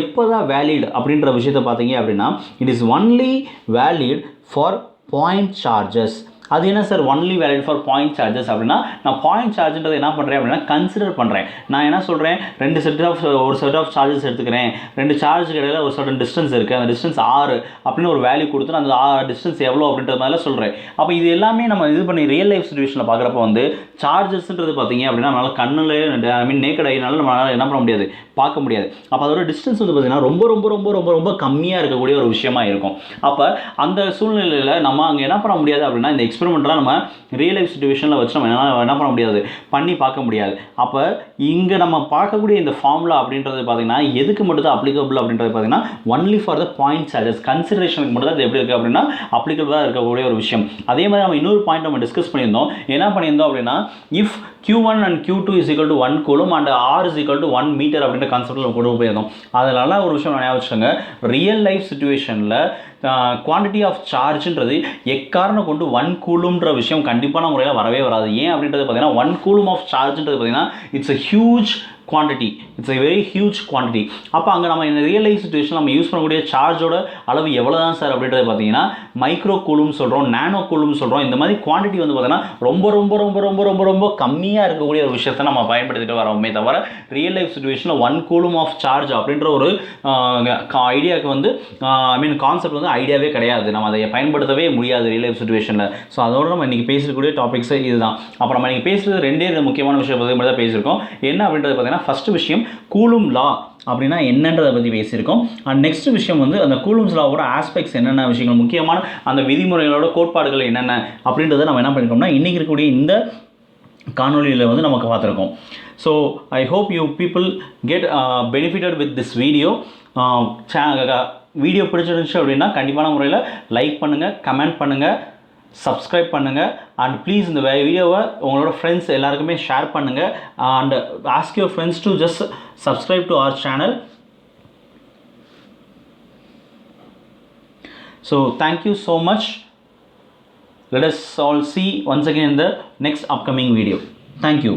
எப்போ தான் வேலிட் அப்படின்ற விஷயத்தை பார்த்தீங்க அப்படின்னா it is only valid for point charges. அது என்ன sir only valid for point charges அப்படின்னா, நான் பாயிண்ட் சார்ஜ்ன்றதை என்ன பண்ணுறேன் அப்படின்னா கன்சிடர் பண்ணுறேன். நான் என்ன சொல்கிறேன், ஒரு செட் ஆஃப் சார்ஜஸ் எடுத்துக்கிறேன், 2 சார்ஜுக்கு இடையில ஒரு சர்டன் டிஸ்டன்ஸ் இருக்குது, அந்த டிஸ்டன்ஸ் 6 அப்படின்னு ஒரு வேல்யூ கொடுத்து அந்த டிஸ்டன்ஸ் எவ்வளோ அப்படின்ற மாதிரிலாம் சொல்கிறேன். அப்போ இது எல்லாமே நம்ம இது பண்ணி ரியல் லைஃப் சிச்சுவேஷனில் பார்க்குறப்ப வந்து சார்ஜஸ்ன்றது பார்த்தீங்க அப்படின்னா நம்மளால் கண்ணில் நேக்கட் ஐனால நம்மளால் என்ன பண்ண முடியாது, பார்க்க முடியாது. அப்போ அதோட டிஸ்டன்ஸ் வந்து பார்த்திங்கன்னா ரொம்ப ரொம்ப ரொம்ப ரொம்ப ரொம்ப கம்மியாக இருக்கக்கூடிய ஒரு விஷயமா இருக்கும். அப்போ அந்த சூழ்நிலையில் நம்ம அங்கே என்ன பண்ண முடியாது அப்படின்னா, இந்த எக்ஸ்பெரிமெண்ட்லாம் நம்ம ரியல் லைஃப் சிச்சுவேஷனில் வச்சு நம்ம என்ன பண்ண முடியாது, பண்ணி பார்க்க முடியாது. அப்போ இங்கே நம்ம பார்க்கக்கூடிய இந்த ஃபார்முலா அப்படின்றது பார்த்திங்கன்னா எதுக்கு மட்டும் தான் அப்ளிகபிள் அப்படின்றது பார்த்திங்கன்னா only for the point charges கன்சிடரேஷனுக்கு மட்டும் தான் இது எப்படி இருக்குது அப்படின்னா அப்ளிகபிளாக இருக்கக்கூடிய ஒரு விஷயம். அதே மாதிரி நம்ம இன்னொரு பாயிண்ட் நம்ம டிஸ்கஸ் பண்ணியிருந்தோம். என்ன பண்ணியிருந்தோம் அப்படின்னா, if Q1 and Q2 is equal to 1 coulomb and R is equal to 1 meter அப்படின்ற கான்செப்டில் கொண்டு போயிருந்தோம். அதனால ஒரு விஷயம் ஞாபகம் வச்சுக்கோங்க, ரியல் லைஃப் சிச்சுவேஷனில் குவான்டிட்டி ஆஃப் சார்ஜ்ன்றது எக்காரணம் கொண்டு 1 கூலும்ன்ற விஷயம் கண்டிப்பான முறையில் வரவே வராது. ஏன் அப்படின்றது பார்த்தீங்கன்னா 1 கூலும் ஆஃப் சார்ஜ்ன்றது பார்த்தீங்கன்னா it's a huge quantity, it's a very huge quantity. அப்போ அங்கே நம்ம இந்த ரியல் லைஃப் சிச்சுவேஷன் நம்ம யூஸ் பண்ணக்கூடிய சார்ஜோட அளவு எவ்வளோ தான் சார் அப்படின்றது பார்த்தீங்கன்னா மைக்ரோ கூலும் சொல்கிறோம், நானோ கூலும் சொல்கிறோம். இந்த மாதிரி குவான்டிட்டி வந்து பார்த்தீங்கன்னா ரொம்ப ரொம்ப ரொம்ப ரொம்ப ரொம்ப ரொம்ப கம்மியாக இருக்கக்கூடிய ஒரு விஷயத்தை நம்ம பயன்படுத்திட்டு வரோமே தவிர ரியல் லைஃப் சிச்சுவேஷனில் 1 கூலும் ஆஃப் சார்ஜ் அப்படின்ற ஒரு ஐடியாவுக்கு வந்து கான்செப்ட் வந்து ஐடியாவே கிடையாது. நம்ம அதை பயன்படுத்தவே முடியாது ரியல் லைஃப் சிச்சுவேஷனில். ஸோ அதோட நம்ம இன்றைக்கி பேசக்கூடிய டாபிக்ஸ் இதுதான். அப்புறம் நம்ம இன்றைக்கி பேசுகிறது ரெண்டே முக்கியமான விஷயம் பற்றி தான் பேசியிருக்கோம். என்ன அப்படின்றது பார்த்தீங்கன்னா ஃபர்ஸ்ட் விஷயம் கூலும் லா அப்படின்னா என்னன்றதை பற்றி பேசியிருக்கோம். அண்ட் நெக்ஸ்ட் விஷயம் வந்து அந்த கூலும்ஸ் லாவோட ஆஸ்பெக்ட்ஸ் என்னென்ன விஷயங்கள், முக்கியமான அந்த விதிமுறைகளோட கோட்பாடுகள் என்னென்ன அப்படின்றத நம்ம என்ன பண்ணியிருக்கோம்னா இன்றைக்கி இருக்கக்கூடிய இந்த காணொலியில் வந்து நமக்கு பார்த்துருக்கோம். So I hope you people get benefited with this video. Video பிடிச்சிருந்துச்சு அப்படின்னா கண்டிப்பான முறையில் லைக் பண்ணுங்கள், கமெண்ட் பண்ணுங்கள், சப்ஸ்கிரைப் பண்ணுங்கள். அண்ட் ப்ளீஸ் இந்த வீடியோவை உங்களோட ஃப்ரெண்ட்ஸ் எல்லாருக்குமே ஷேர் பண்ணுங்கள். And ask your friends to just subscribe to our channel. So thank you so much. Let us all see once again in the next upcoming video. Thank you.